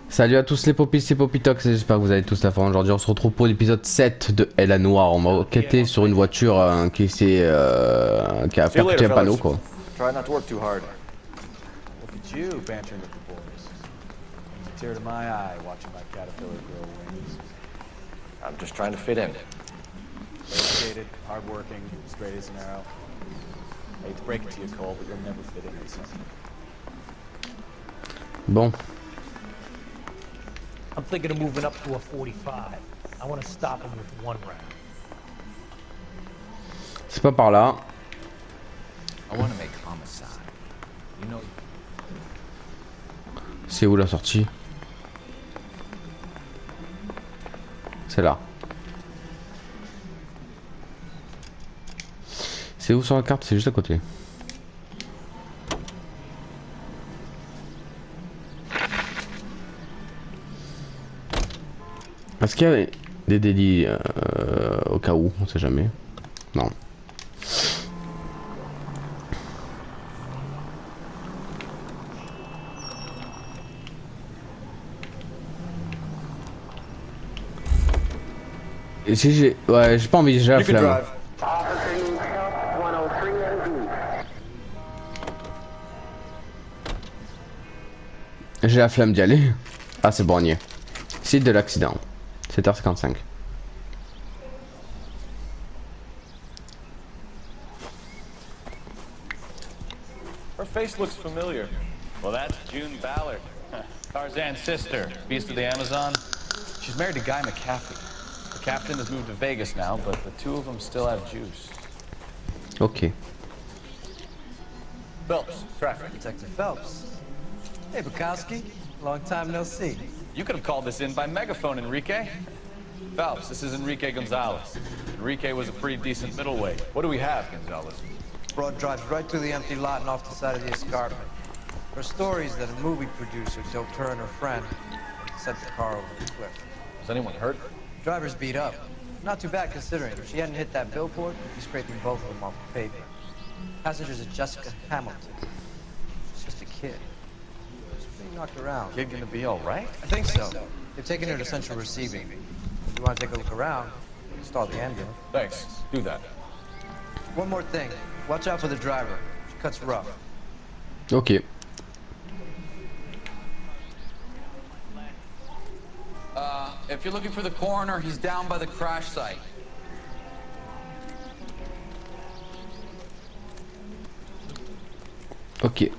Salut à tous les popis, c'est Popitox et j'espère que vous allez tous la forme. Aujourd'hui on se retrouve pour l'épisode 7 de L.A Noire. On va enquêter sur une voiture qui a percuté un panneau quoi. Try not to work too hard. Look at you bantering with the boys. Brings a tear to my eye watching my caterpillar grow wings. I'm just trying to fit in. Educated, hardworking, straight as an arrow. I hate to break it to you, Cole, but you'll never fit in with something. Bon. I'm thinking of moving up to a 45. I want to stop him with one round. C'est pas par là. I want to make homicide. You know. C'est où la sortie? C'est là. C'est où sur la carte? C'est juste à côté. Est-ce qu'il y a des délits au cas où? On sait jamais. Non. Et si j'ai... Ouais, j'ai pas envie, j'ai la flemme. J'ai la flemme d'y aller. Ah, c'est borgné. Site de l'accident. 7h55. Her face looks familiar. Well, that's June Ballard, Tarzan's sister, beast of the Amazon. She's married to Guy McCaffrey. The captain has moved to Vegas now, but the two of them still have juice. Ok. Phelps, traffic. Detective Phelps. Hey, Bukowski. Long time no see. You could have called this in by megaphone, Enrique. Phelps, this is Enrique Gonzalez. Enrique was a pretty decent middleweight. What do we have, Gonzalez? Broad drives right through the empty lot and off the side of the escarpment. Her story is that a movie producer doped her and her friend and sent the car over the cliff. Is anyone hurt? Driver's beat up. Not too bad considering. If she hadn't hit that billboard, we'd be scraping both of them off the pavement. Passenger's at Jessica Hamilton. She's just a kid. She's being knocked around. Kid gonna be all right? I think so. They've taken her to central receiving. If you want to take a look around, start the ambulance. Thanks. Do that. One more thing. Watch out for the driver. She cuts rough. Ok. If you're looking for the coroner, he's down by the crash site. Ok.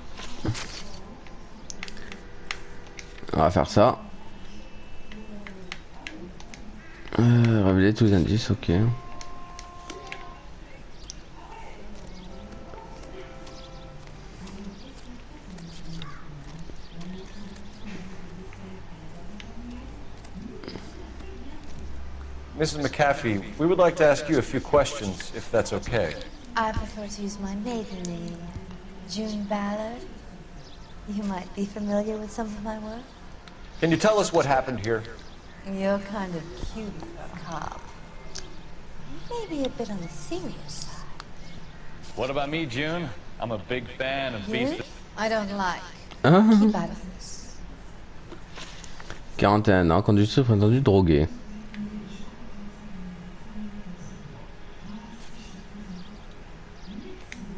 On va faire ça. Révéler tous les indices, ok. Mrs. McCaffrey, we would like to ask you a few questions, if that's okay. I prefer to use my maiden name, June Ballard. You might be familiar with some of my work. Can you tell us what happened here? You're kind of cute for a cop. Maybe a bit on the serious side. What about me, June? I'm a big fan of You? beast. I don't like. Ah. Keep out of this. 41 ans, conducteur prétendu drogué.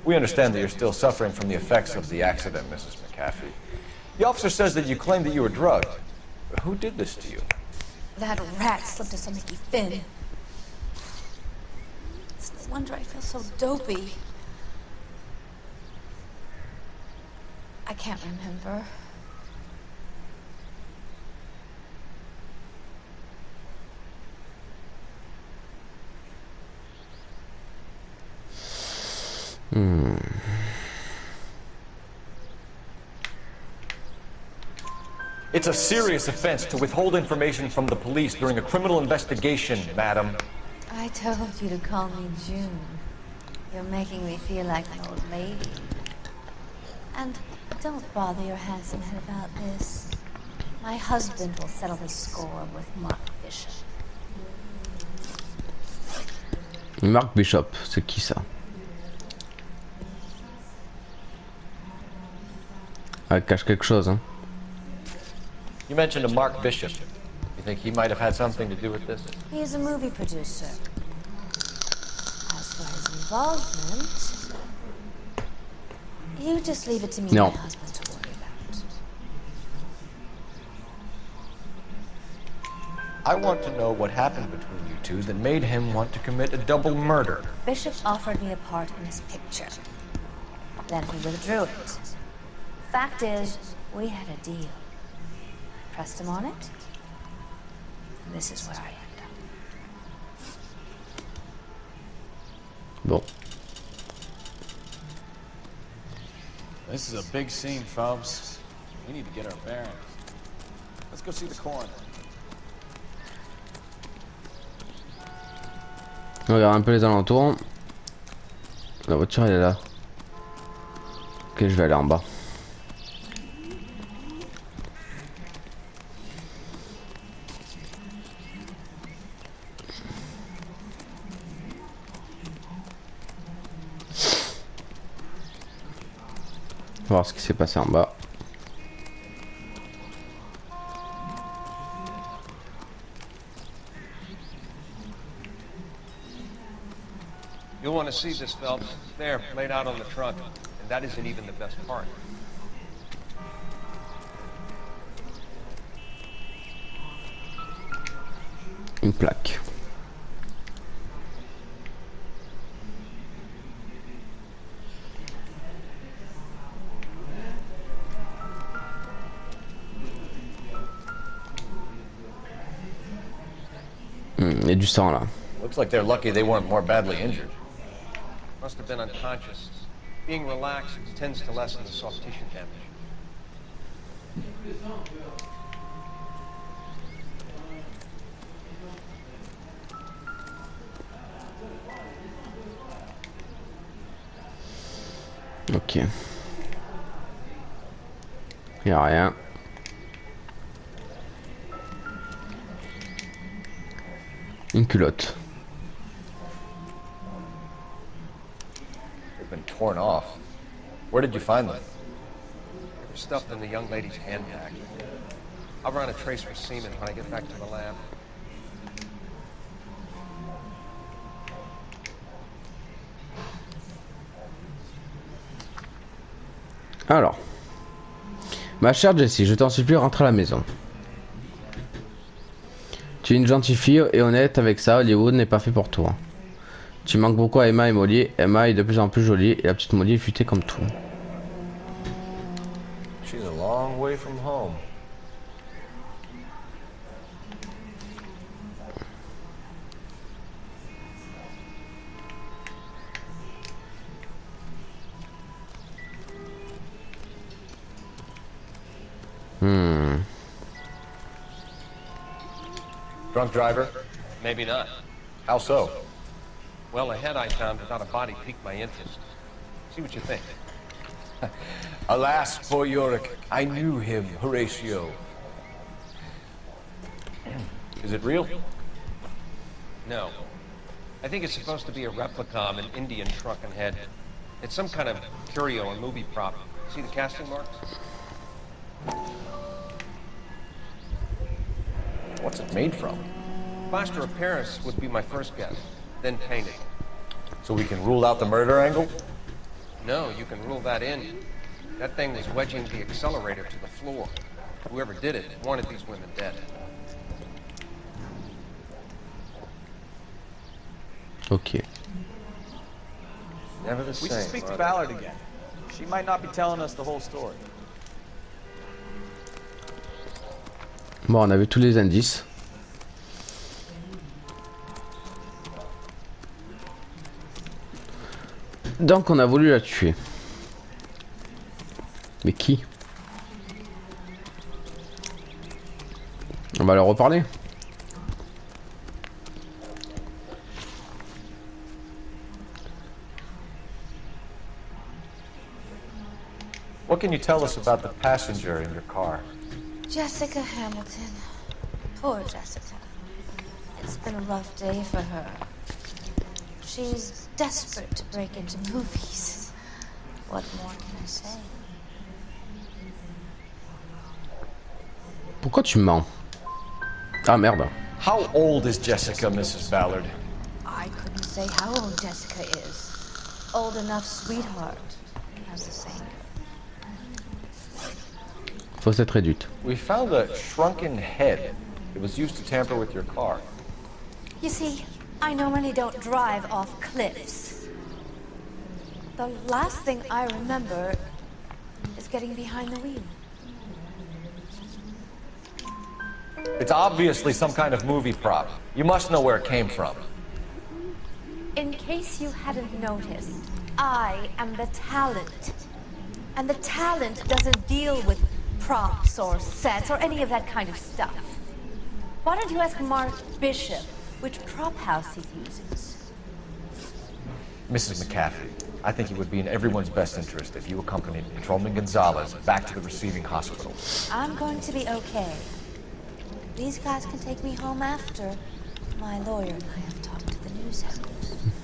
We understand that you're still suffering from the effects of the accident, Mrs. McCaffrey. The officer says that you claimed that you were drugged. But who did this to you? That rat slipped us on Mickey Finn. It's no wonder I feel so dopey. I can't remember. It's a serious offense to withhold information from the police during a criminal investigation, madam. I told you to call me June. You're making me feel like an old lady. And don't bother your handsome head about this. My husband will settle the score with Mark Bishop. Mark Bishop, c'est qui ça? Elle cache quelque chose, hein. You mentioned a Mark Bishop. You think he might have had something to do with this? He's a movie producer. As for his involvement, you just leave it to me and No. my husband to worry about. I want to know what happened between you two that made him want to commit a double murder. Bishop offered me a part in his picture. Then he withdrew it. Fact is, we had a deal. Pressed him on it, and this is where I end up. Bon. This is a big scene, Phelps. We need to get our bearings. Let's go see the coroner. On regarde un peu les alentours. La voiture elle est là. Ok, je vais aller en bas. On va voir ce qui s'est passé en bas. You'll want to see this, Phelps. There, laid out on the trunk. And that isn't even the best part. Une plaque. Il y a du sang là. Looks like they're lucky they weren't more badly injured. Must have been unconscious. Being relaxed tends to lessen the soft tissue damage. Ok. Y a rien. Une culotte. They've been torn off. Where did you find them? They were stuffed in the young lady's handbag. I'll run a trace for semen when I get back to the lab. Alors. Ma chère Jessie, je t'en supplie, rentre à la maison. Tu es une gentille fille et honnête, avec ça, Hollywood n'est pas fait pour toi. Tu manques beaucoup à Emma et Molly. Emma est de plus en plus jolie et la petite Molly est futée comme tout. She's a long way from home. Drunk driver? Maybe not. How so? Well, the head I found without a body piqued my interest. See what you think. Alas, poor Yorick. I knew him, Horatio. Is it real? No. I think it's supposed to be a replica of an Indian shrunken head. It's some kind of curio or movie prop. See the casting marks? What's it made from? Plaster of Paris would be my first guess, then painted. So we can rule out the murder angle? No, you can rule that in. That thing was wedging the accelerator to the floor. Whoever did it wanted these women dead. Ok. Never the We same. should speak to Ballard again. She might not be telling us the whole story. Bon, on a vu tous les indices. Donc on a voulu la tuer. Mais qui? On va leur reparler. What can you tell us about the passenger in your car? Jessica Hamilton. Poor Jessica. It's been a rough day for her. She's desperate to break into movies. What more can I say? Pourquoi tu mens? Ah merde. How old is Jessica, Mrs. Ballard? I couldn't say how old Jessica is. Old enough, sweetheart, as the saying goes. Fossette réduite. We found a shrunken head. It was used to tamper with your car. You see, I normally don't drive off cliffs. The last thing I remember is getting behind the wheel. It's obviously some kind of movie prop. You must know where it came from. In case you hadn't noticed, I am the talent. And the talent doesn't deal with props or sets or any of that kind of stuff. Why don't you ask Mark Bishop which prop house he uses? Mrs. McCaffrey, I think it would be in everyone's best interest if you accompanied Patrolman Gonzalez back to the receiving hospital. I'm going to be okay. These guys can take me home after. My lawyer and I have talked to the news house.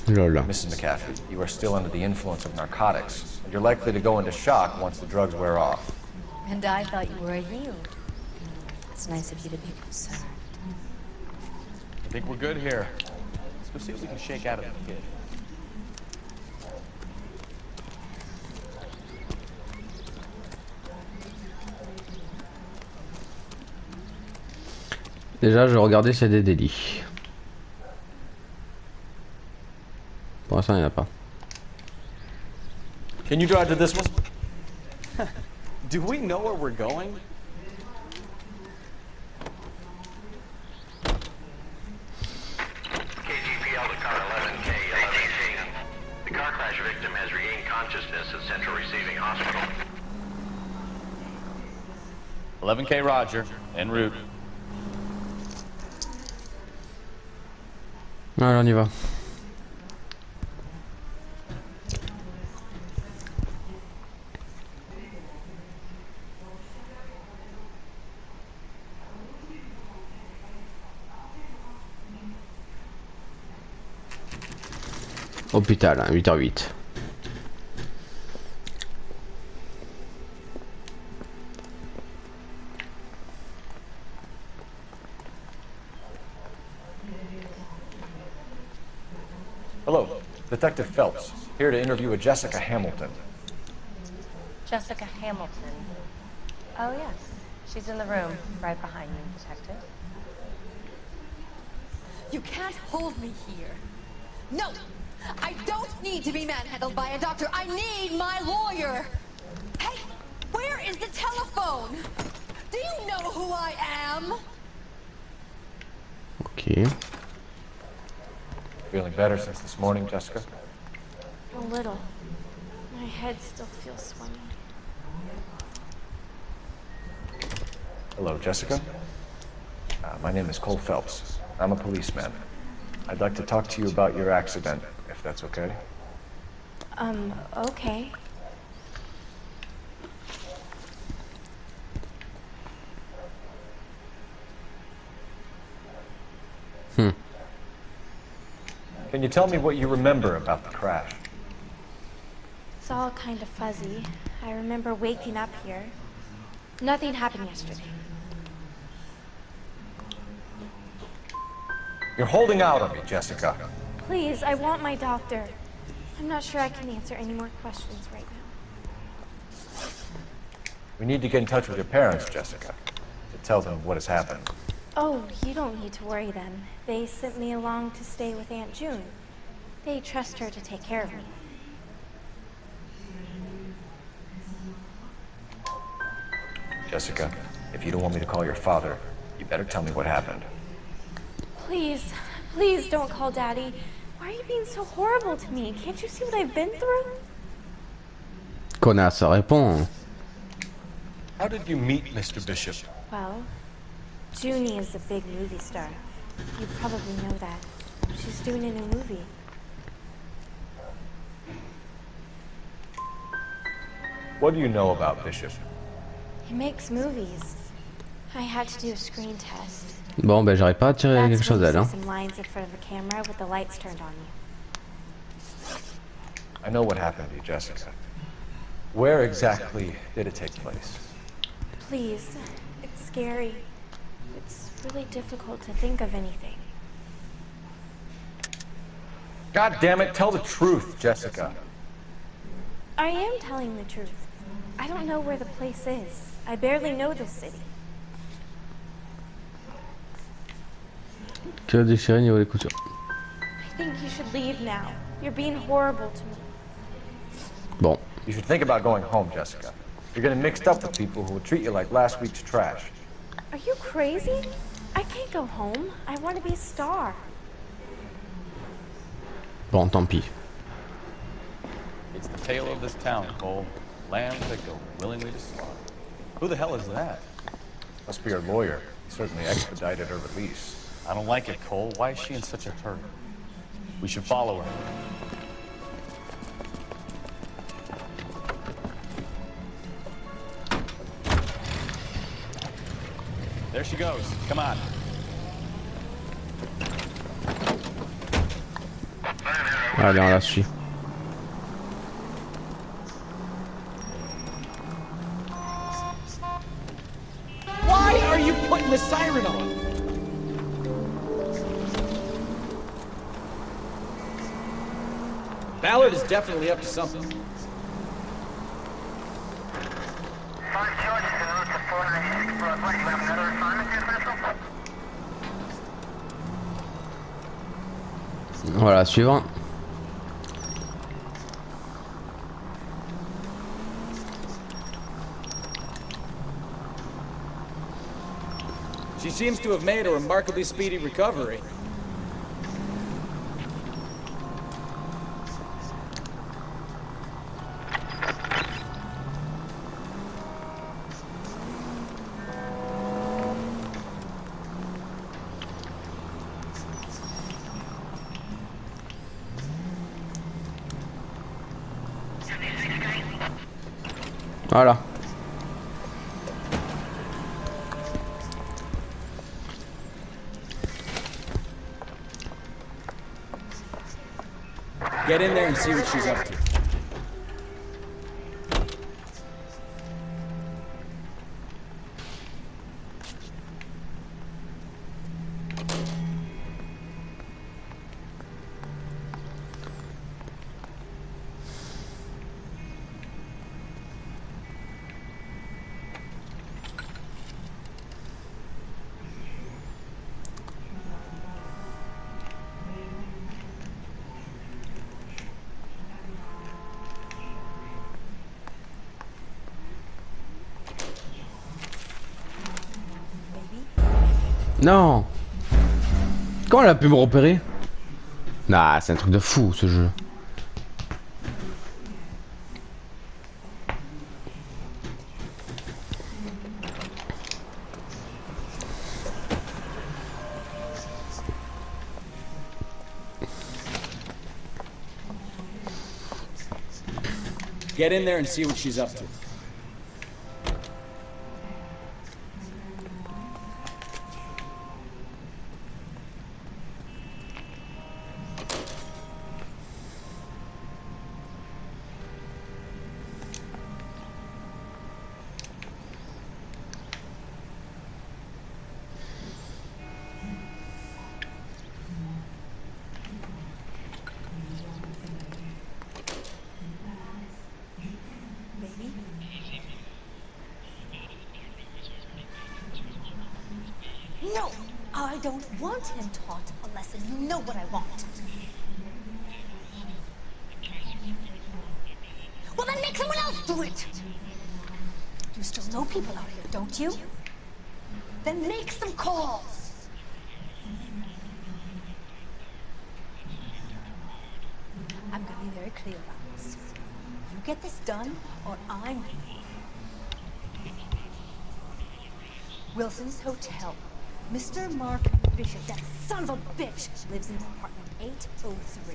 Lola. Mrs. McCaffrey, you are still under the influence of narcotics, and you're likely to go into shock once the drugs wear off. And I thought you were a heel. It's nice of you to be concerned. I think we're good here. Let's go see what we can shake out of the kid. Déjà, je vais regarder s'il y a des délits. Pour l'instant, il n'y en a pas. Can you drive to this one? Do we know where we're going? KGPL to car 11K, 11K. The car crash victim has regained consciousness at Central Receiving Hospital. 11K Roger, en route. Allez, on y va. Hôpital, 8h08. Hello, Detective Phelps, here to interview a Jessica Hamilton. Jessica Hamilton. Oh, yes. She's in the room, right behind you, Detective. You can't hold me here. No! I don't need to be manhandled by a doctor. I need my lawyer. Hey, where is the telephone? Do you know who I am? Ok. Feeling better since this morning, Jessica? A little. My head still feels swimming. Hello, Jessica. My name is Cole Phelps. I'm a policeman. I'd like to talk to you about your accident, if that's okay. Okay. Can you tell me what you remember about the crash? It's all kind of fuzzy. I remember waking up here. Nothing happened yesterday. You're holding out on me, Jessica. Please, I want my doctor. I'm not sure I can answer any more questions right now. We need to get in touch with your parents, Jessica, to tell them what has happened. Oh, you don't need to worry them. They sent me along to stay with Aunt June. They trust her to take care of me. Jessica, if you don't want me to call your father, you better tell me what happened. Please, please don't call Daddy. Why are you being so horrible to me? Can't you see what I've been through? Connasse, réponds. How did you meet Mr. Bishop? Well, Junie is a big movie star. You probably know that. She's doing a new movie. What do you know about Bishop? He makes movies. I had to do a screen test. Bon, ben j'arrive pas à tirer quelque chose d'elle. Hein. Some lines in front of the camera with the lights turned on you. I know what happened to you, Jessica. Where exactly did it take place? Please, it's scary. It's really difficult to think of anything. God damn it, tell the truth, Jessica. I am telling the truth. I don't know where the place is. I barely know this city. Tu as déchiré niveau des coutures. I think you should leave now. You're being horrible to me. Bon. You should think about going home, Jessica. You're getting mixed up with people who will treat you like last week's trash. Are you crazy? I can't go home. I want to be a star. Bon, tant pis. It's the tale of this town, Cole. Lambs that go willingly to slaughter. Who the hell is that? Must be her lawyer. He certainly expedited her release. I don't like it, Cole. Why is she in such a hurry? We should follow her. There she goes. Come on. Allez, on la suit. Why are you putting the siren on? Ballard is definitely up to something. 5 charges en route to 496 Broadway. You have another assignment here, Central? Voilà, suivant. She seems to have made a remarkably speedy recovery. Voilà. Get in there and see what she's up to. Non. Comment elle a pu me repérer? Nah, c'est un truc de fou ce jeu. Get in there and see what she's up to. No, I don't want him taught a lesson. You know what I want. Well, then make someone else do it. You still know people out here, don't you? Then make some calls. I'm gonna be very clear about this. You get this done, or I'm... Wilson's Hotel. Mr. Mark Bishop, that son of a bitch, lives in apartment 803.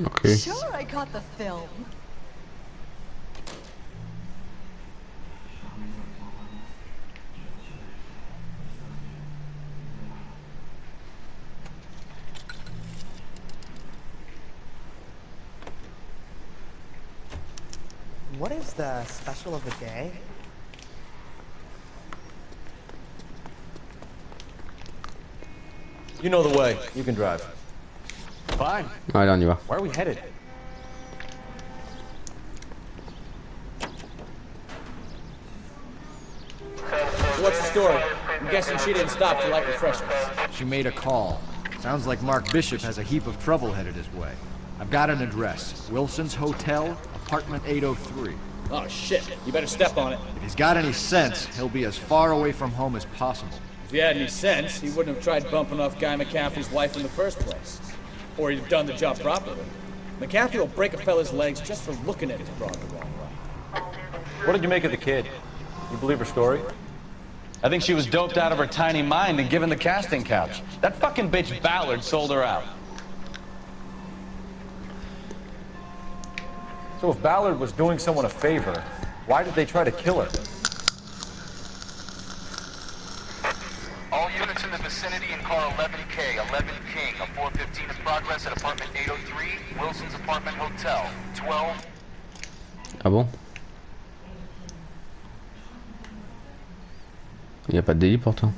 Okay. Sure, I caught the film. What is the special of the day? You know the way. You can drive. Fine. Allez, on y va. Where are we headed? What's the story? I'm guessing she didn't stop for light refreshments. She made a call. Sounds like Mark Bishop has a heap of trouble headed his way. I've got an address. Wilson's Hotel, apartment 803. Oh shit, you better step on it. If he's got any sense, he'll be as far away from home as possible. If he had any sense, he wouldn't have tried bumping off Guy McCaffrey's wife in the first place. Or he'd have done the job properly. McCaffrey will break a fella's legs just for looking at his broad the wrong way. What did you make of the kid? You believe her story? I think she was doped out of her tiny mind and given the casting couch. That fucking bitch Ballard sold her out. So if Ballard was doing someone a favor, why did they try to kill her? All units in the vicinity in car 11K, 11 King, a 415 in progress at apartment 803, Wilson's Apartment Hotel, 12. Ah bon? Il n'y a pas de délit pourtant.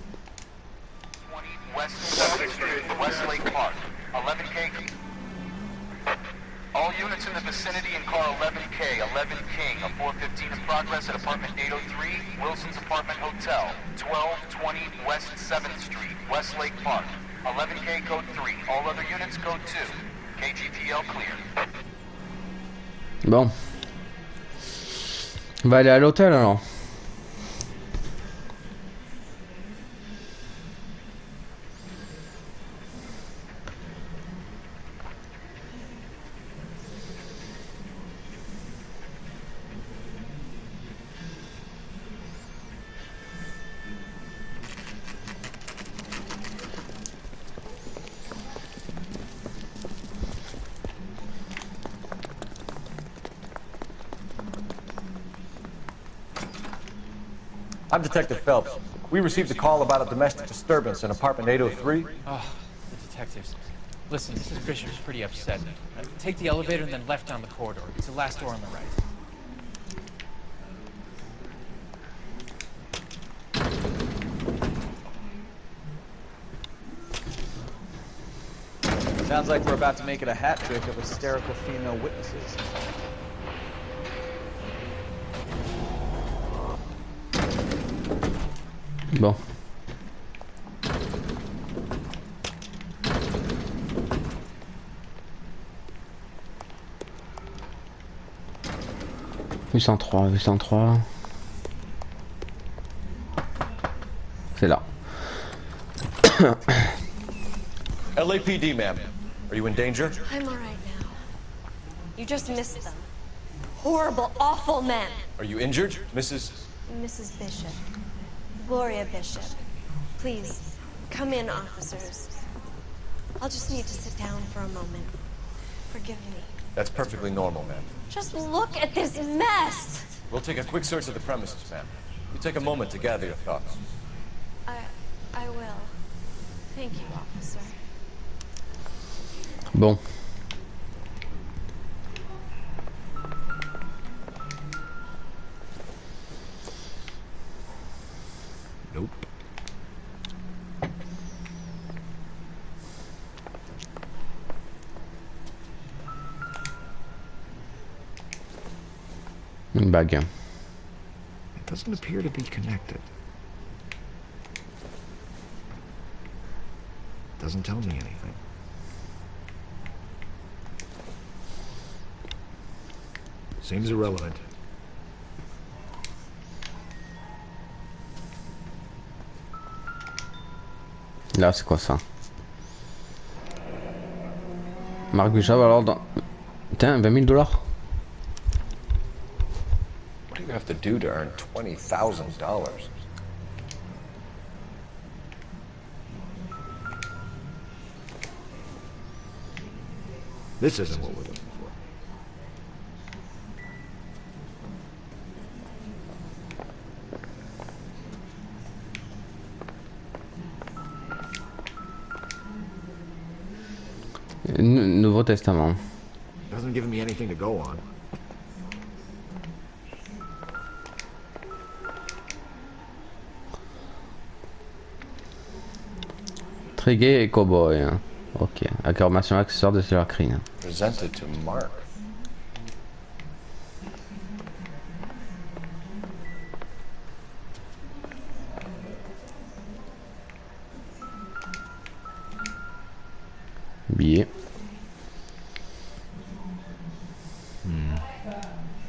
20 West 7th Street, Westlake Park, 11K. All units in the vicinity in car 11K, 11 King, a 415 in progress at apartment 803, Wilson's Apartment Hotel, 1220 West 7th Street, Westlake Park, 11K code 3, all other units code 2, KGPL clear. Bon. On va aller à l'hôtel alors. I'm Detective Phelps. We received a call about a domestic disturbance in apartment 803. Oh, the detectives. Listen, Mrs. Bishop's pretty upset. Take the elevator and then left down the corridor. It's the last door on the right. Sounds like we're about to make it a hat trick of hysterical female witnesses. Bon. $803. C'est là. LAPD, ma'am. Are you in danger? I'm all right now. You just missed them. Horrible, awful men. Are you injured, Mrs. Bishop. Gloria Bishop. Please, come in, officers. I'll just need to sit down for a moment. Forgive me. That's perfectly normal, ma'am. Just look at this mess! We'll take a quick search of the premises, ma'am. You take a moment to gather your thoughts. I will. Thank you, officer. Bon. Nope. Une bague. It doesn't appear to be connected. Doesn't tell me anything. Seems irrelevant. Là, c'est quoi ça? Marc Bishop, alors dans... Putain, $20 000. What do you have to do to earn $20,000? This isn't what we're looking for. Nouveau Testament. Doesn't give me anything to go on. Intrigué et cowboy. Hein. Ok. Information accessoire de Silver Crane. Presented to Mark. Billet.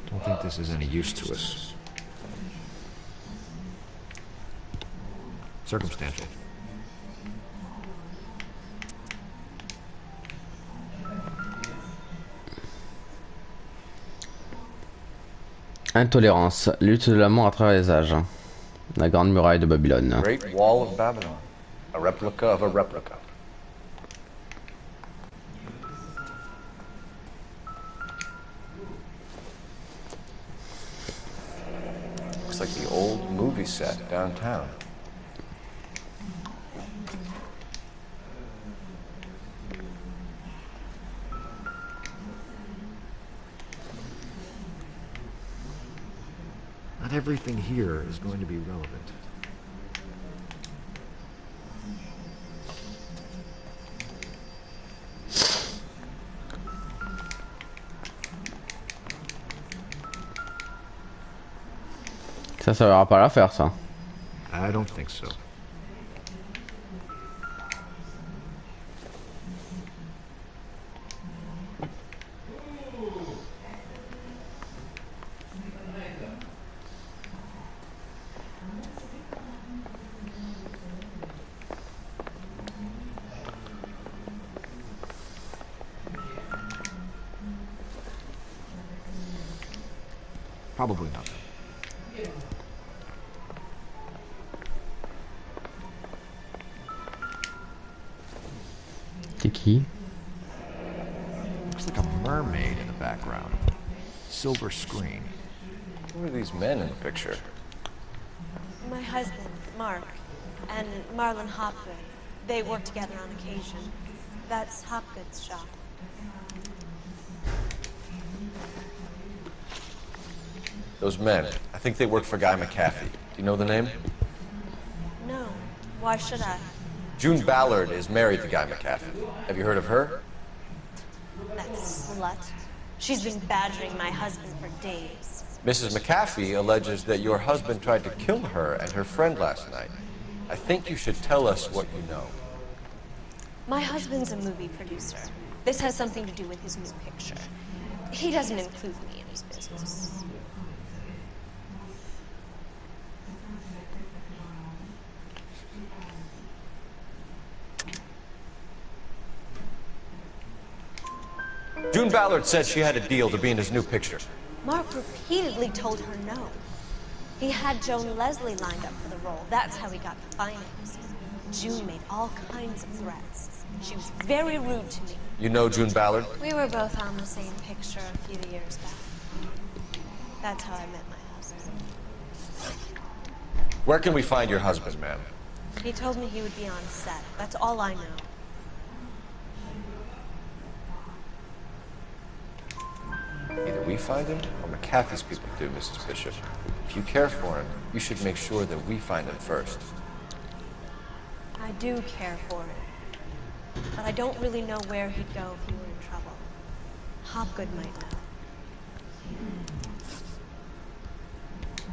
Don't think this is any use to us. Circumstantial. Intolérance. Lutte de l'amour à travers les âges. La grande muraille de Babylone. Great Wall of Babylon. A replica of a replica. Looks like the old movie set downtown. Not everything here is going to be relevant. Ça servira pas à l'affaire, ça. I don't think so. Probably not. C'est qui? Looks like a mermaid in the background. Silver screen. Who are these men in the picture? My husband, Mark, and Marlon Hopgood. They work together on occasion. That's Hopgood's shop. Those men. I think they work for Guy McAfee. Do you know the name? No. Why should I? June Ballard is married to Guy McAfee. Have you heard of her? That slut. She's been badgering my husband for days. Mrs. McAfee alleges that your husband tried to kill her and her friend last night. I think you should tell us what you know. My husband's a movie producer. This has something to do with his new picture. He doesn't include me in his business. June Ballard said she had a deal to be in his new picture. Mark repeatedly told her no. He had Joan Leslie lined up for the role. That's how he got the finance. June made all kinds of threats. She was very rude to me. You know June Ballard? We were both on the same picture a few years back. That's how I met my husband. Where can we find your husband, ma'am? He told me he would be on set. That's all I know. Either we find him or McAfee's people do, Mrs. Bishop. If you care for him, you should make sure that we find him first. I do care for him. But I don't really know where he'd go if he were in trouble. Hopgood might know.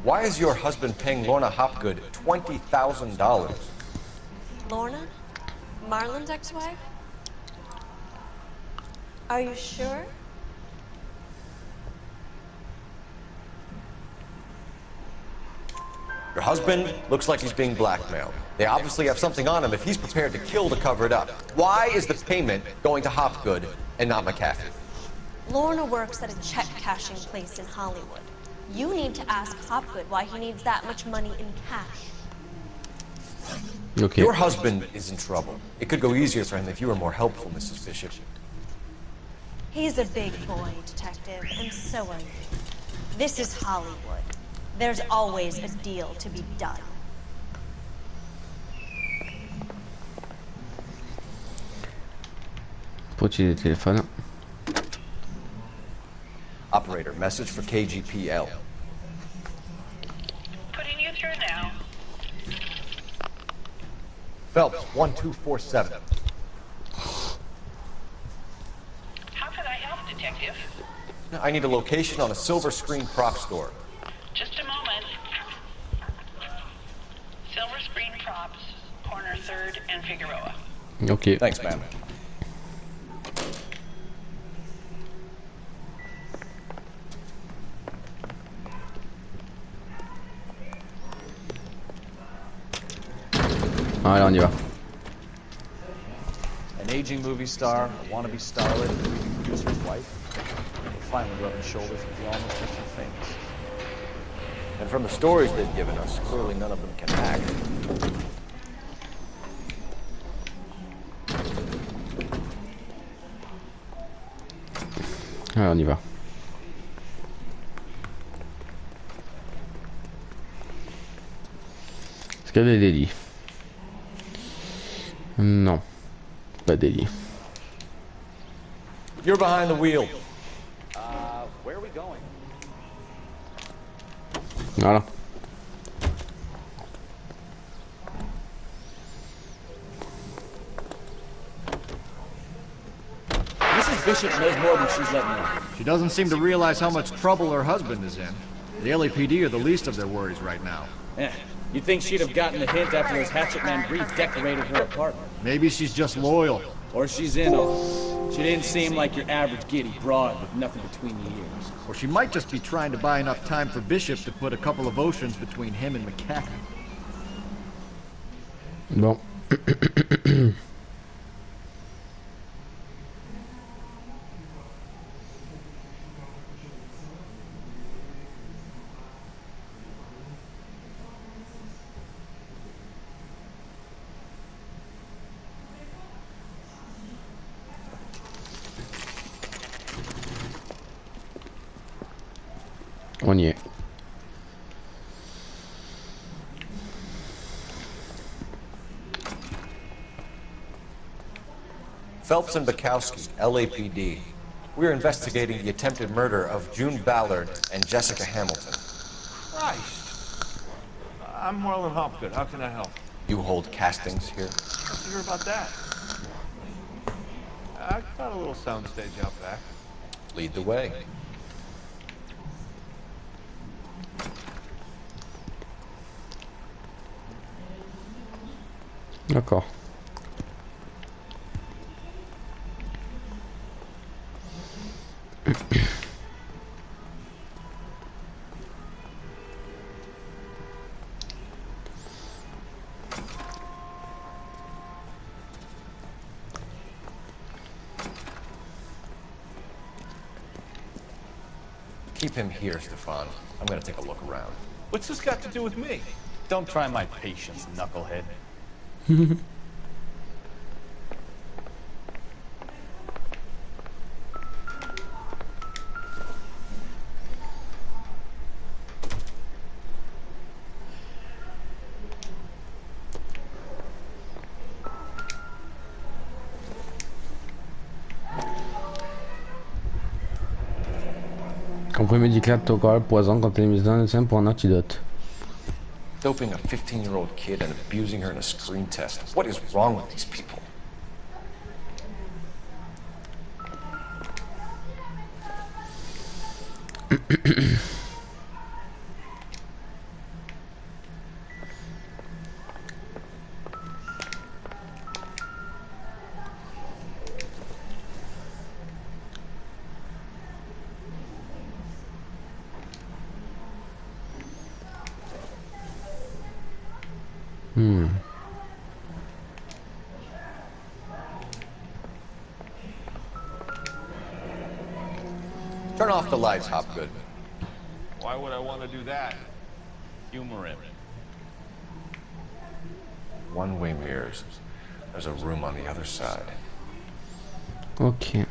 Why is your husband paying Lorna Hopgood $20,000? Lorna? Marlon's ex-wife? Are you sure? Your husband looks like he's being blackmailed. They obviously have something on him if he's prepared to kill to cover it up. Why is the payment going to Hopgood and not McAfee? Lorna works at a check-cashing place in Hollywood. You need to ask Hopgood why he needs that much money in cash. Okay. Your husband is in trouble. It could go easier for him if you were more helpful, Mrs. Bishop. He's a big boy, detective, and so are you. This is Hollywood. There's always a deal to be done. Pour utiliser le téléphone. Operator, message for KGPL. Putting you through now. Phelps, 1247. How can I help, Detective? I need a location on a silver screen prop store. Just a moment. Silver Screen Props, corner 3rd and Figueroa. Ok. Thanks, man. Allez, on y va. An aging movie star, a wannabe starlet, a movie producer's wife. We're finally rubbing shoulders with the almost rich and famous. And from the stories they've given us, clearly none of them can act. Allez, on y va. Est-ce qu'il y avait des lits? Non. Pas des lits. You're behind the wheel. Where are we going? Voilà. Mrs. Bishop knows more than she's letting on. She doesn't seem to realize how much trouble her husband is in. The LAPD are the least of their worries right now. You'd think she'd have gotten the hint after those hatchet men redecorated her apartment. Maybe she's just loyal. Or she's in on it. She didn't seem like your average giddy broad with nothing between the ears. Or she might just be trying to buy enough time for Bishop to put a couple of oceans between him and McCaffrey. Bon. On y est. Phelps and Bukowski, LAPD. We're investigating the attempted murder of June Ballard and Jessica Hamilton. Christ. I'm Marlon Hopgood. How can I help? You hold castings here? How'd you hear about that? I got a little soundstage out back. Lead the way. D'accord. Keep him here, Stefan. I'm gonna take a look around. What's this got to do with me? Don't try my patience, knucklehead. Comprimé diclatocal, poison quand elle est mise dans le sein pour un antidote. Doping a 15-year-old kid and abusing her in a screen test. What is wrong with these people? Turn off the lights, Hopgood. Why would I want to do that? Humor him. One-way mirrors. There's a room on the other side. Ok.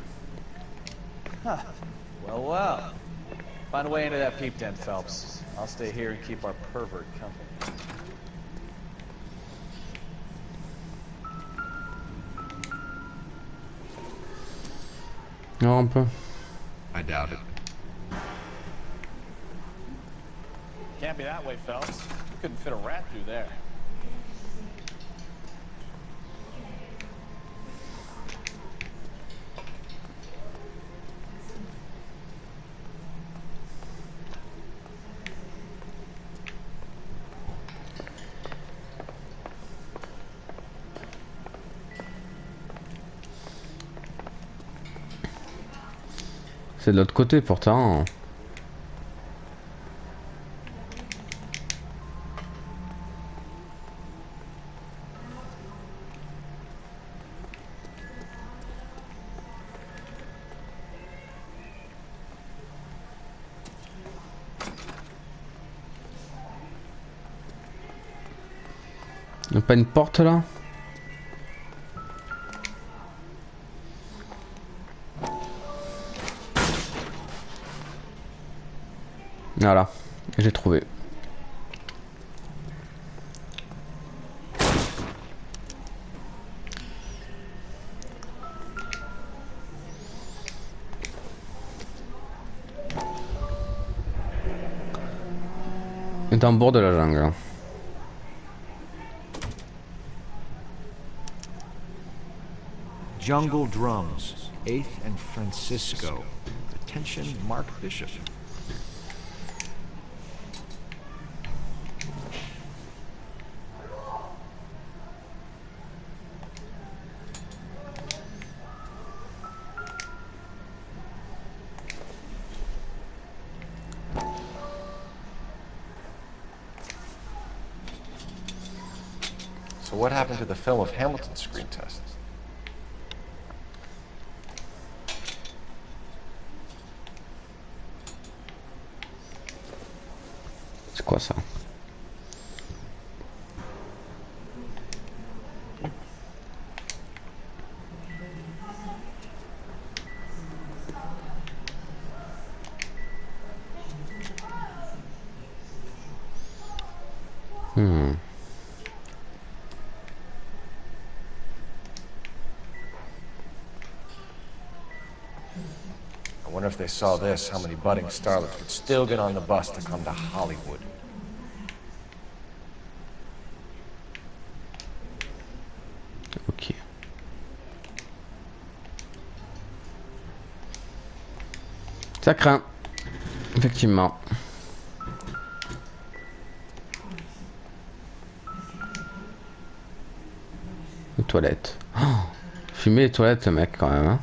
Huh. Well. Find a way into that peep den, Phelps. I'll stay here and keep our pervert company. Non, un peu. I doubt it. Can't be that way, Phelps. You couldn't fit a rat through there. C'est de l'autre côté pourtant. Y'a pas une porte là? Voilà, j'ai trouvé. C'est en bord de la jungle. Jungle drums, 8th and Francisco. Attention, Mark Bishop. So what happened to the film of Hamilton's screen test? C'est quoi ça? I wonder if they saw this, how many budding starlets would still get on the bus to come to Hollywood. Ok. Ça craint. Effectivement. Les toilettes. Oh, fumer les toilettes, le mec, quand même. Hein.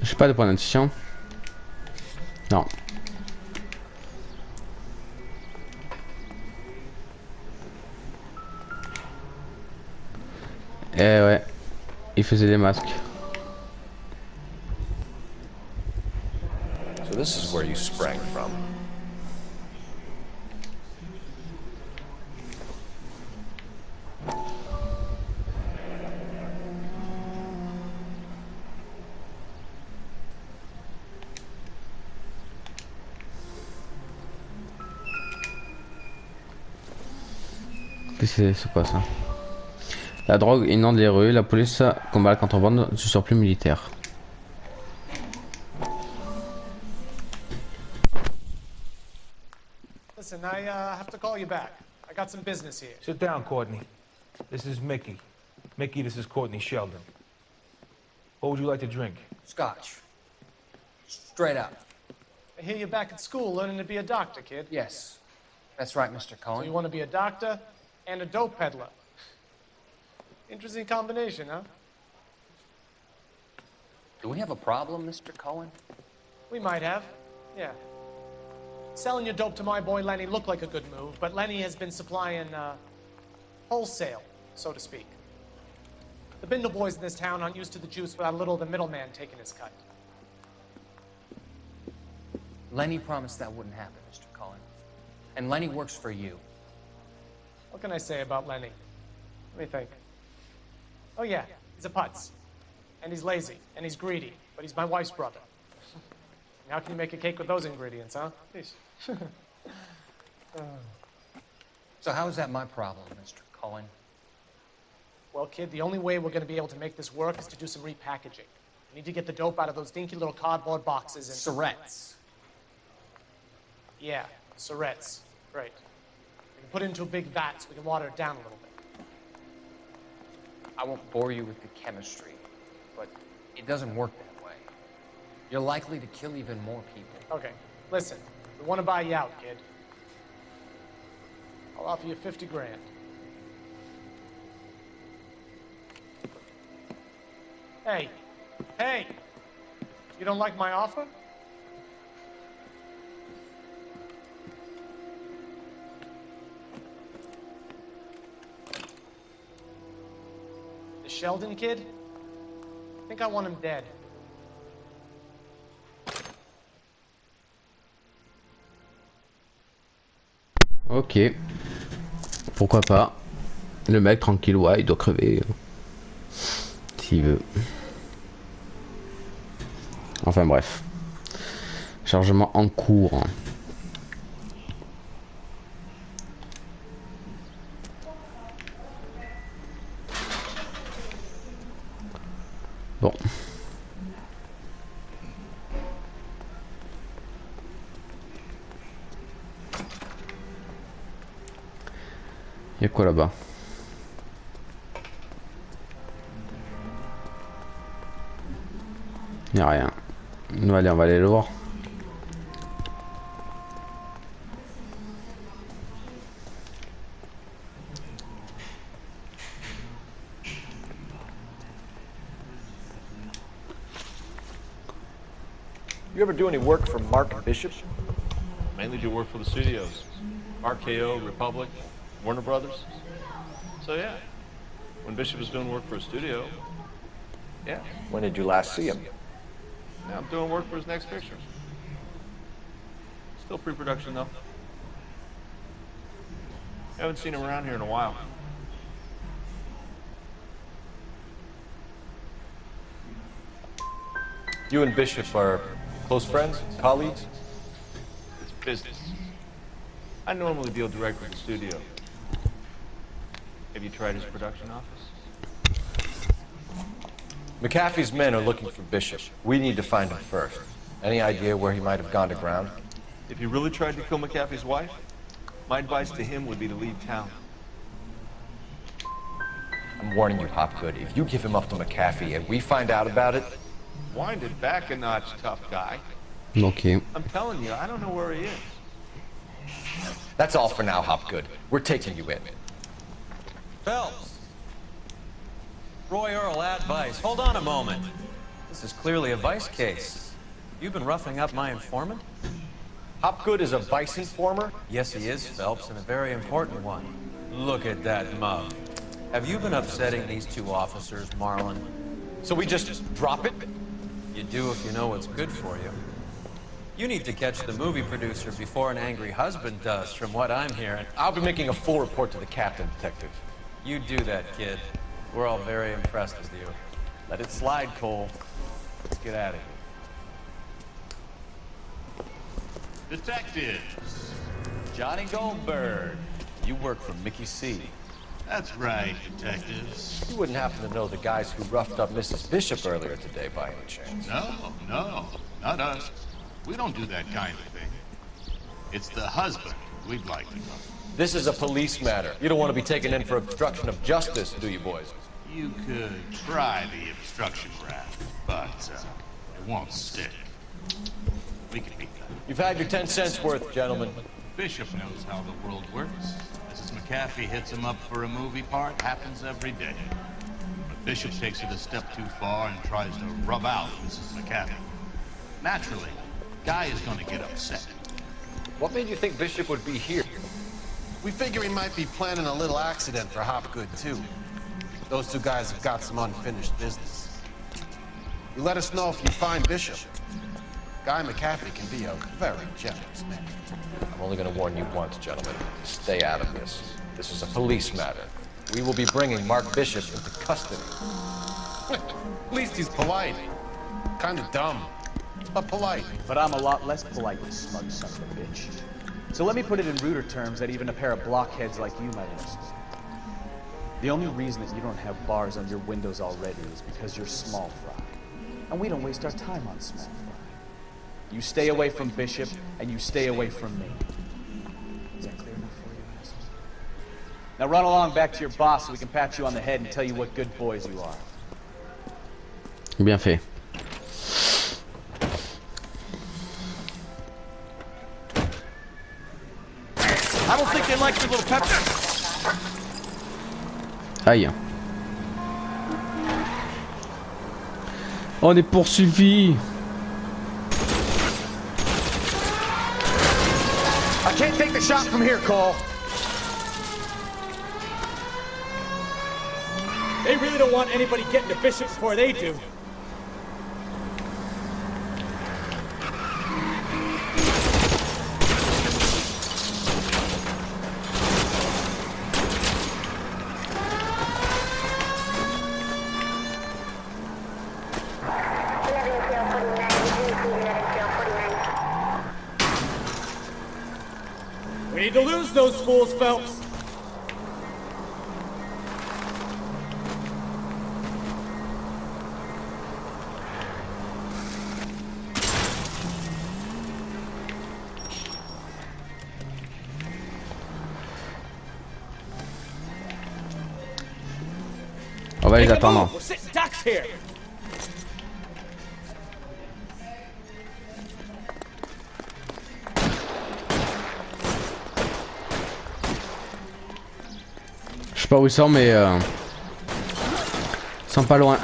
J'ai pas de point d'attention. Non. Eh ouais. Il faisait des masques. So this is where you sprang from. C'est quoi ça? La drogue inonde les rues, la police combat la contrebande du surplus militaire. Listen, I have to call you back. I got some business here. Sit down, Courtney. This is Mickey. Mickey, this is Courtney Sheldon. What would you like to drink? Scotch. Straight up. I hear you're back at school learning to be a doctor, kid. Yes. That's right, Mr. So Cohen. you want to be a doctor and a dope peddler. Interesting combination, huh? Do we have a problem, Mr. Cohen? We might have, yeah. Selling your dope to my boy Lenny looked like a good move, but Lenny has been supplying, wholesale, so to speak. The Bindle boys in this town aren't used to the juice without a little of the middleman taking his cut. Lenny promised that wouldn't happen, Mr. Cohen. And Lenny works for you. What can I say about Lenny? Let me think. Oh yeah, he's a putz. And he's lazy, and he's greedy, but he's my wife's brother. How can you make a cake with those ingredients, huh? Please. So how is that my problem, Mr. Cohen? Well, kid, the only way we're going to be able to make this work is to do some repackaging. We need to get the dope out of those dinky little cardboard boxes and... Surrettes. Yeah, Surrettes. Great. We can put it into a big vat so we can water it down a little bit. I won't bore you with the chemistry, but it doesn't work that way. You're likely to kill even more people. Okay, listen. We want to buy you out, kid. I'll offer you 50 grand. Hey, hey! You don't like my offer? The Sheldon kid? I think I want him dead. Ok. Pourquoi pas. Le mec, tranquille, ouais, il doit crever. S'il veut. Enfin bref. Chargement en cours. Bon. Y'a quoi là-bas? Y'a rien. Nous allez, on va aller le voir. You ever do any work for Mark Bishop? Mainly do work for the studios. RKO, Republic, Warner Brothers. So yeah, when Bishop was doing work for a studio, yeah. When did you last see him? Now I'm doing work for his next picture. Still pre-production though. Haven't seen him around here in a while. You and Bishop are close friends, colleagues? It's business. I normally deal direct with the studio. Have you tried his production office? McAfee's men are looking for Bishop. We need to find him first. Any idea where he might have gone to ground? If he really tried to kill McAfee's wife, my advice to him would be to leave town. I'm warning you, Hopgood. If you give him up to McAfee and we find out about it... Wind it back a notch, tough guy. Okay. I'm telling you, I don't know where he is. That's all for now, Hopgood. We're taking you in. Phelps! Roy Earl at Vice. Hold on a moment. This is clearly a Vice case. You've been roughing up my informant? Hopgood is a Vice informer? Yes, he is, Phelps, and a very important one. Look at that mug. Have you been upsetting these two officers, Marlon? So we just drop it? You do if you know what's good for you. You need to catch the movie producer before an angry husband does, from what I'm hearing. I'll be making a full report to the captain, Detective. You do that, kid. We're all very impressed with you. Let it slide, Cole. Let's get at it. Detectives. Johnny Goldberg. You work for Mickey C. That's right, detectives. You wouldn't happen to know the guys who roughed up Mrs. Bishop earlier today by any chance? No, not us. We don't do that kind of thing. It's the husband we'd like to know. This is a police matter. You don't want to be taken in for obstruction of justice, do you, boys? You could try the obstruction rap, but it won't stick. We can beat that. You've had your 10 cents worth, gentlemen. Bishop knows how the world works. Mrs. McAfee hits him up for a movie part, happens every day. But Bishop takes it a step too far and tries to rub out Mrs. McAfee. Naturally, Guy is going to get upset. What made you think Bishop would be here? We figure he might be planning a little accident for Hopgood, too. Those two guys have got some unfinished business. You let us know if you find Bishop. Guy McAfee can be a very generous man. I'm only going to warn you once, gentlemen. Stay out of this. This is a police matter. We will be bringing Mark Bishop into custody. At least he's polite. Kind of dumb, but polite. But I'm a lot less polite, you smug son of a bitch. So let me put it in ruder terms that even a pair of blockheads like you might understand. The only reason that you don't have bars on your windows already is because you're small fry. And we don't waste our time on small fry. You stay away from Bishop, and you stay away from me. Is that clear enough for you, asshole? Now run along back to your boss so we can pat you on the head and tell you what good boys you are. Bien fait. I don't think they like your little pepper. Aïe. On est poursuivi. I can't take the shot from here, Cole. They really don't want anybody getting to Bishop before they do. We need to lose those fools, Phelps. On va les attendre. We're sitting ducks here. Je sais pas où ils sont, mais ils sont pas loin.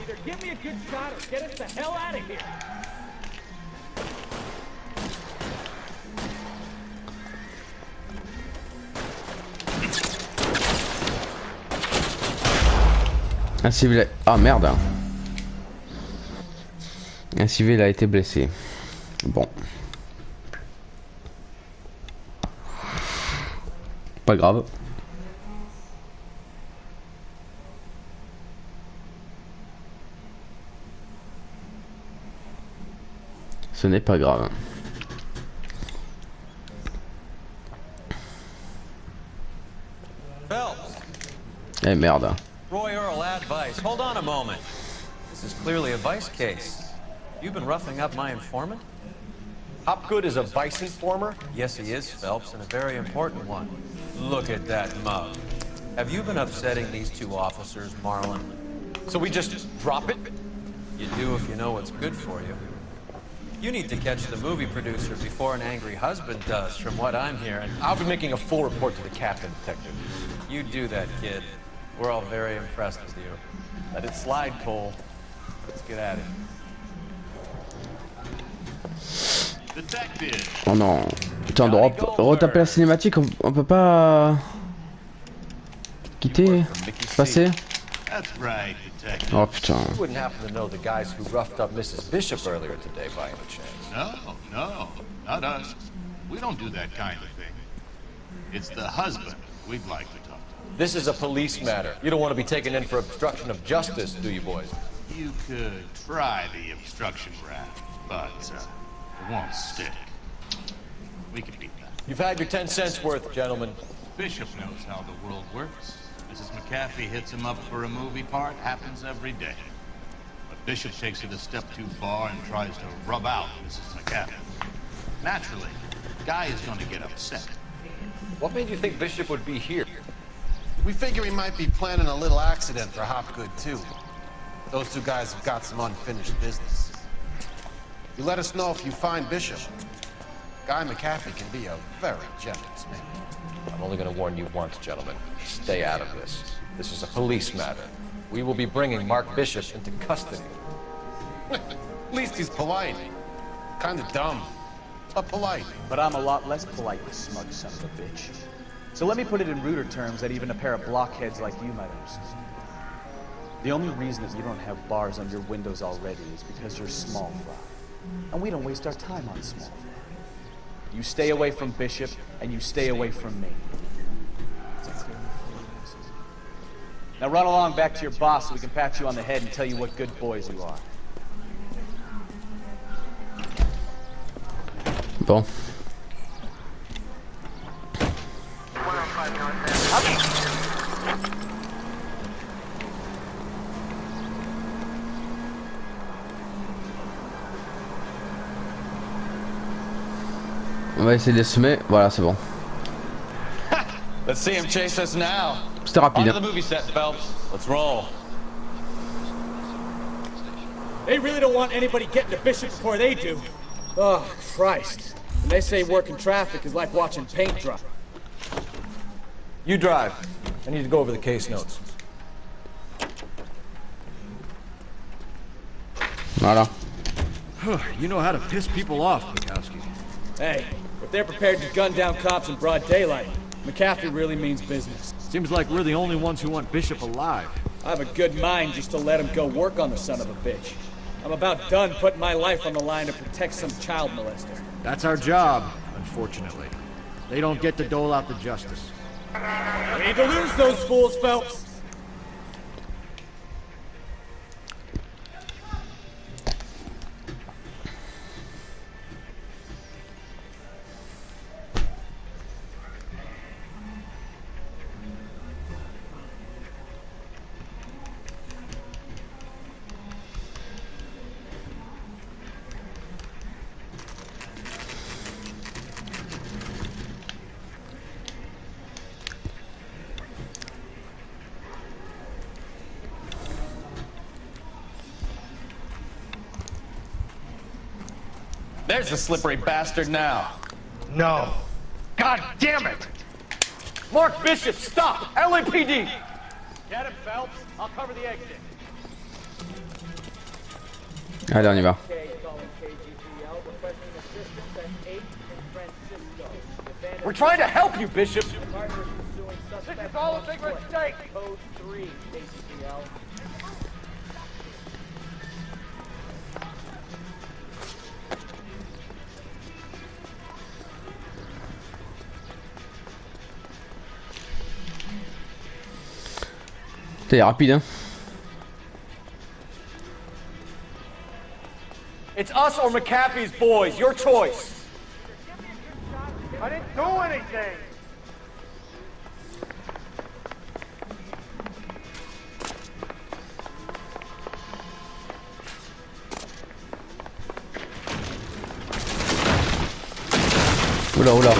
Either give me a good shot or get us the hell out of here. Un civil. Ah merde. Un civil a été blessé. Bon. Pas grave. Ce n'est pas grave. Eh merde. Roy Earl, advice. Hold on a moment. This is clearly a vice case. You've been roughing up my informant? Hopgood is a vice informer? Yes, he is, Phelps, and a very important one. Look at that mug. Have you been upsetting these two officers, Marlon? So we just drop it? You do if you know what's good for you. You need to catch the movie producer before an angry husband does, from what I'm hearing. I'll be making a full report to the captain, detective. You do that, kid. We're all very impressed with you. Let it slide, Cole. Let's get at it. Oh non. Putain, on doit retaper la cinématique, on peut pas quitter, passer. Oh putain. You wouldn't happen to know the guys who roughed up Mrs. Bishop earlier today by any chance? No, not us. We don't do that kind of thing. It's the husband we'd like to talk to. This is a police matter. You don't want to be taken in for obstruction of justice, do you, boys? You could try the obstruction rap, but it won't stick. We can beat that. You've had your 10 cents worth, gentlemen. Bishop knows how the world works. Mrs. McAfee hits him up for a movie part, happens every day. But Bishop takes it a step too far and tries to rub out Mrs. McAfee. Naturally, Guy is going to get upset. What made you think Bishop would be here? We figure he might be planning a little accident for Hopgood, too. Those two guys have got some unfinished business. You let us know if you find Bishop. Guy McAfee can be a very generous man. I'm only going to warn you once, gentlemen. Stay out of this. This is a police matter. We will be bringing Mark Bishop into custody. At least he's polite. Kind of dumb, but polite. But I'm a lot less polite, you smug son of a bitch. So let me put it in ruder terms that even a pair of blockheads like you might understand. The only reason that you don't have bars on your windows already is because you're small fry. And we don't waste our time on small fry. You stay away from Bishop, and you stay away from me. Is that clear enough for you, asshole? Now run along back to your boss so we can pat you on the head and tell you what good boys you are. Bon. On va essayer de les semer. Voilà, c'est bon. Let's see him chase us now. C'était rapide. On to the movie set, Phelps. Let's roll. They really don't want anybody getting to Bishop before they do. Oh, Christ. And they say working traffic is like watching paint dry. You drive. I need to go over the case notes. Voilà. You know how to piss people off, Bukowski. Hey, if they're prepared to gun down cops in broad daylight, McCaffrey really means business. Seems like we're the only ones who want Bishop alive. I have a good mind just to let him go work on the son of a bitch. I'm about done putting my life on the line to protect some child molester. That's our job, unfortunately. They don't get to dole out the justice. We need to lose those fools, Phelps. There's the slippery bastard now. No. God damn it! Mark Bishop, stop! LAPD! Get him, Phelps. I'll cover the exit. Allez, on y va. We're trying to help you, Bishop. This is all a big mistake. Code 3, ACL. C'est rapide, hein. It's us or McAfee's boys. Your choice. I didn't do anything. Oula, oula.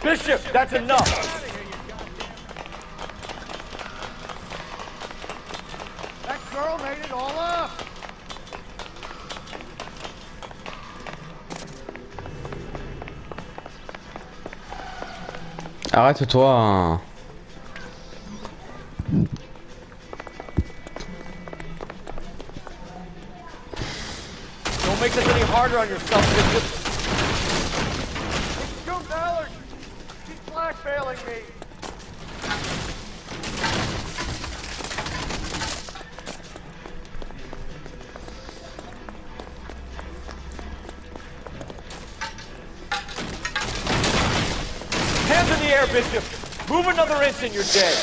Bishop, that's enough. That girl made it all up. Arrête-toi. Don't make this any harder on yourself, Bishop. It's June Ballard. She's blackmailing me. Hands in the air, Bishop. Move another inch in your day.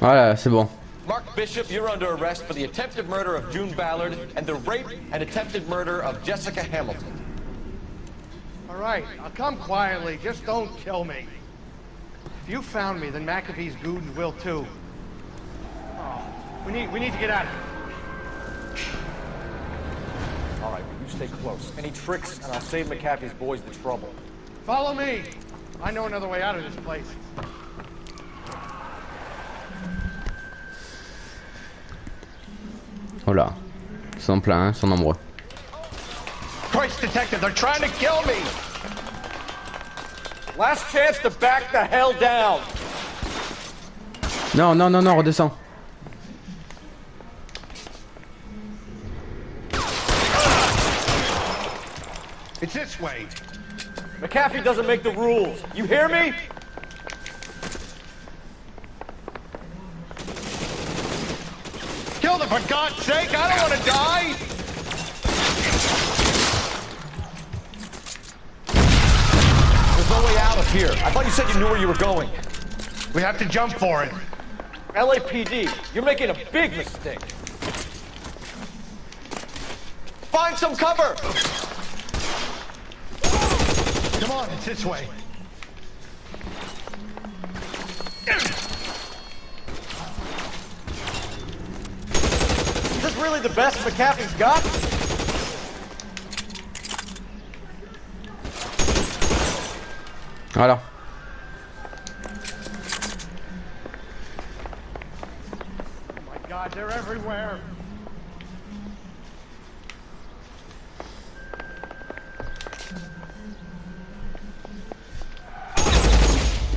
Voilà, c'est bon. Mark Bishop, you're under arrest for the attempted murder of June Ballard and the rape and attempted murder of Jessica Hamilton. All right, I'll come quietly. Just don't kill me. If you found me, then McAfee's goons will too. Oh, we need to get out of here. All right, you stay close. Any tricks, and I'll save McAfee's boys the trouble. Follow me. I know another way out of this place. Oh là. Ils sont pleins, hein, ils sont nombreux. Christ, detective, they're trying to kill me. Last chance to back the hell down. Non, non, non, non, redescends. It's this way. McAfee doesn't make the rules. You hear me? Kill them, for God's sake! I don't want to die! There's no way out of here. I thought you said you knew where you were going. We have to jump for it. LAPD, you're making a big mistake. Find some cover! Come on, it's this way. Is this really the best McAfee's got? Voilà. Oh my God, they're everywhere.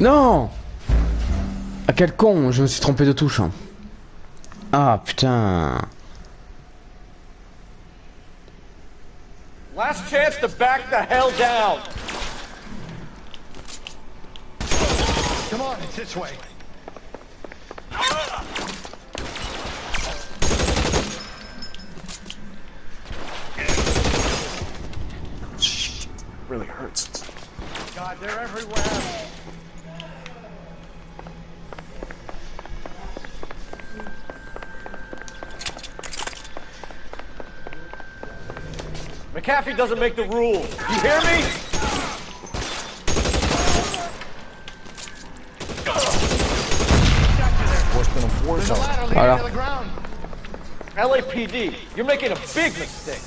Non! Ah quel con, je me suis trompé de touche. Ah putain. Last chance to back the hell down. Come on, it's this way. Really hurts. God, they're everywhere. McAfee doesn't make the rules. You hear me? There's a ladder leading to the ground. LAPD, you're making a big mistake.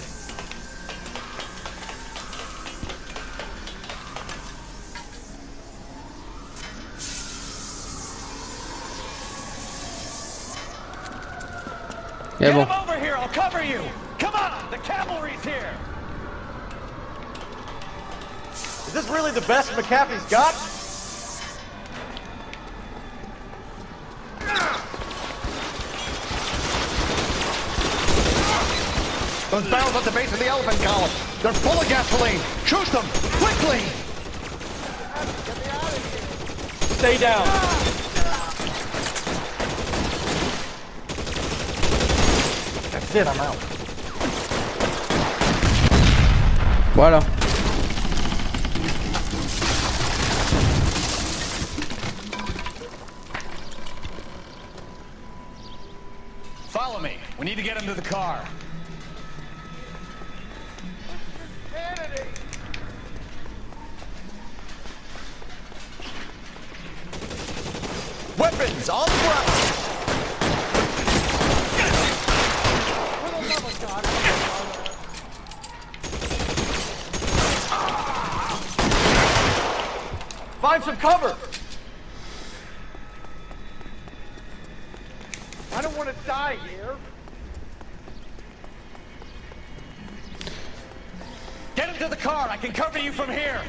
Yeah, Get bon. him over here, I'll cover you. Come on, the cavalry's here. Is this really the best McAfee's got? Those barrels at the base of the elephant column. They're full of gasoline. Shoot them, quickly! Stay down. That's it, I'm out. Voilà. Follow me. We need to get him to the car. Weapons on the ground. Find some cover. I don't want to die here. Get him to the car. I can cover you from here.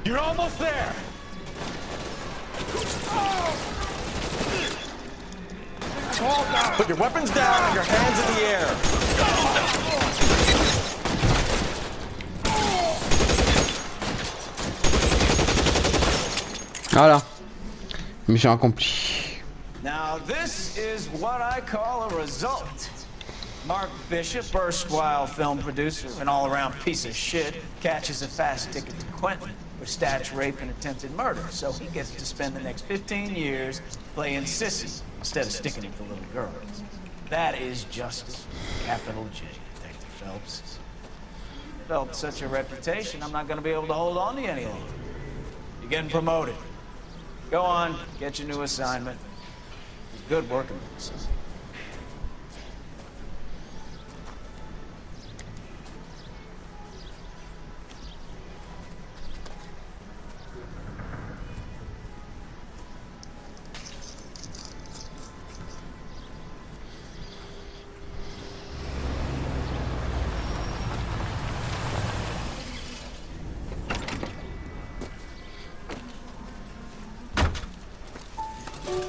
You're almost there. Put your weapons down and your hands in the air. Voilà. Mission accomplie. Now this is what I call a result. Mark Bishop, erstwhile film producer and all-around piece of shit, catches a fast ticket to Quentin for snatch, rape, and attempted murder. So he gets to spend the next 15 years playing sissy instead of sticking it to little girls. That is justice, capital J, Detective Phelps. Developed such a reputation, I'm not going to be able to hold on to you any longer. You're getting promoted. Go on, get your new assignment. It's good working with you, son.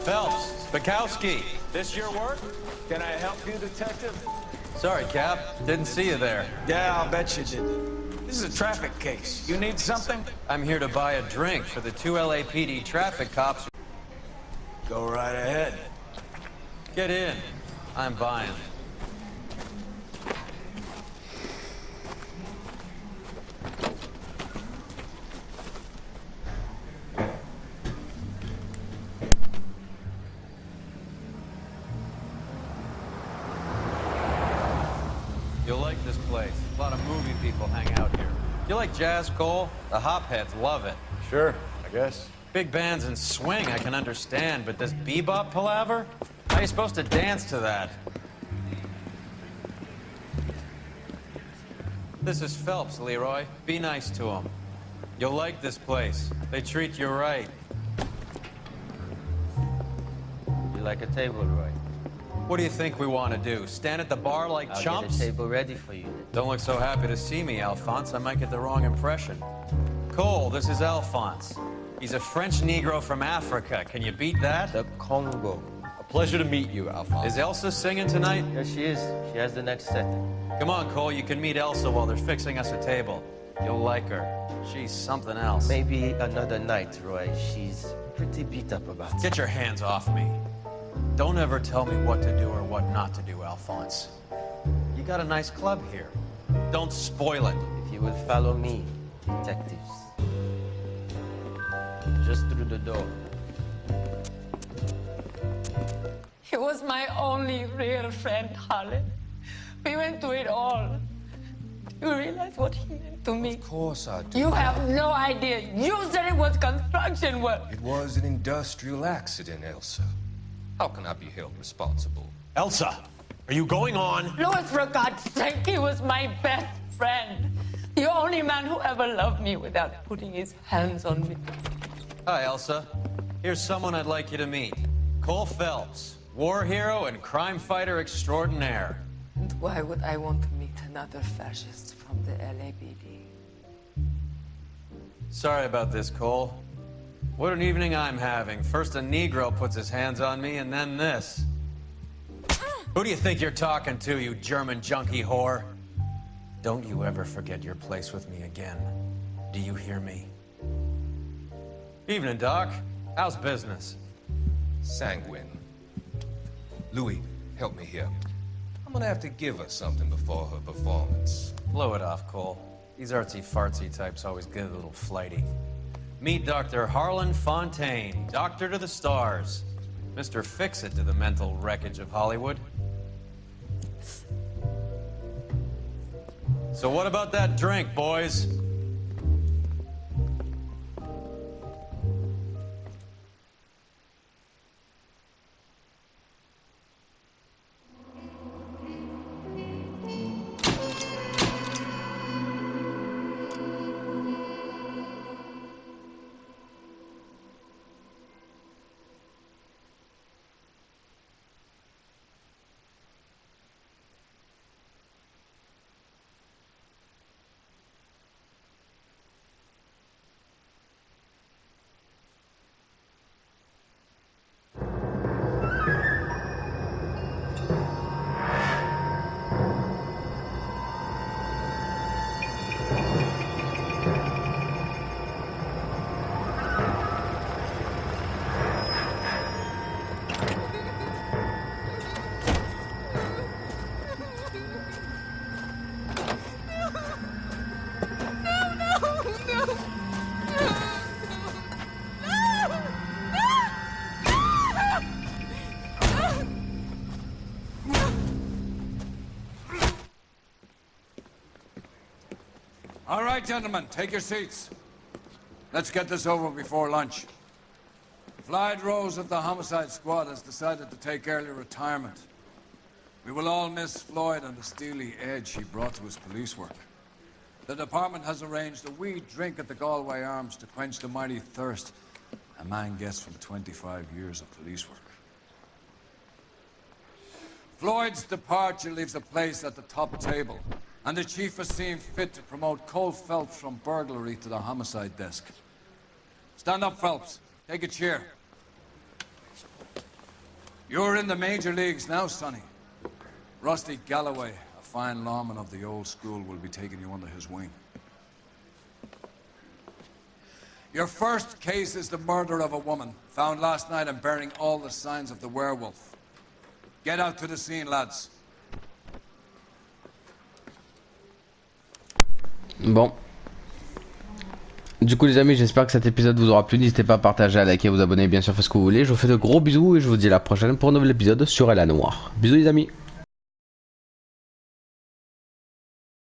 Phelps, Bukowski, this your work? Can I help you, Detective? Sorry, Cap. Didn't see you there. Yeah, I'll bet you did. This is a traffic case. You need something? I'm here to buy a drink for the 2 LAPD traffic cops. Go right ahead. Get in. I'm buying. You'll like this place. A lot of movie You like jazz, Cole? The hopheads love it. Sure, I guess. Big bands and swing I can understand, but this bebop palaver? How are you supposed to dance to that? This is Phelps, Leroy. Be nice to him. You'll like this place. They treat you right. You like a table, Roy? What do you think we want to do? Stand at the bar like I'll chumps? get a table ready for you. Don't look so happy to see me, Alphonse. I might get the wrong impression. Cole, this is Alphonse. He's a French Negro from Africa. Can you beat that? The Congo. A pleasure to meet you, Alphonse. Is Elsa singing tonight? Yes, she is. She has the next set. Come on, Cole. You can meet Elsa while they're fixing us a table. You'll like her. She's something else. Maybe another night, Roy. She's pretty beat up about it. Get your hands off me. Don't ever tell me what to do or what not to do, Alphonse. You got a nice club here. Don't spoil it. If you would follow me, detectives. Just through the door. He was my only real friend, Harlan. We went through it all. Do you realize what he meant to me? Of course I do. You have no idea. You said it was construction work. It was an industrial accident, Elsa. How can I be held responsible? Elsa, are you going on? Louis, for God's sake, he was my best friend. The only man who ever loved me without putting his hands on me. Hi, Elsa. Here's someone I'd like you to meet. Cole Phelps, war hero and crime fighter extraordinaire. And why would I want to meet another fascist from the LAPD? Sorry about this, Cole. What an evening I'm having. First a Negro puts his hands on me, and then this. Who do you think you're talking to, you German junkie whore? Don't you ever forget your place with me again. Do you hear me? Evening, Doc. How's business? Sanguine. Louis, help me here. I'm gonna have to give her something before her performance. Blow it off, Cole. These artsy-fartsy types always get a little flighty. Meet Dr. Harlan Fontaine, doctor to the stars. Mr. Fix-It to the mental wreckage of Hollywood. So what about that drink, boys? All right, gentlemen, take your seats. Let's get this over before lunch. Floyd Rose of the Homicide Squad has decided to take early retirement. We will all miss Floyd and the steely edge he brought to his police work. The department has arranged a wee drink at the Galway Arms to quench the mighty thirst a man gets from 25 years of police work. Floyd's departure leaves a place at the top table, and the chief has seen fit to promote Cole Phelps from burglary to the homicide desk. Stand up, Phelps. Take a chair. You're in the major leagues now, Sonny. Rusty Galloway, a fine lawman of the old school, will be taking you under his wing. Your first case is the murder of a woman, found last night and bearing all the signs of the werewolf. Get out to the scene, lads. Bon. Du coup les amis, j'espère que cet épisode vous aura plu. N'hésitez pas à partager, à liker, à vous abonner, bien sûr, faites ce que vous voulez. Je vous fais de gros bisous et je vous dis à la prochaine pour un nouvel épisode sur L.A Noire. Bisous les amis.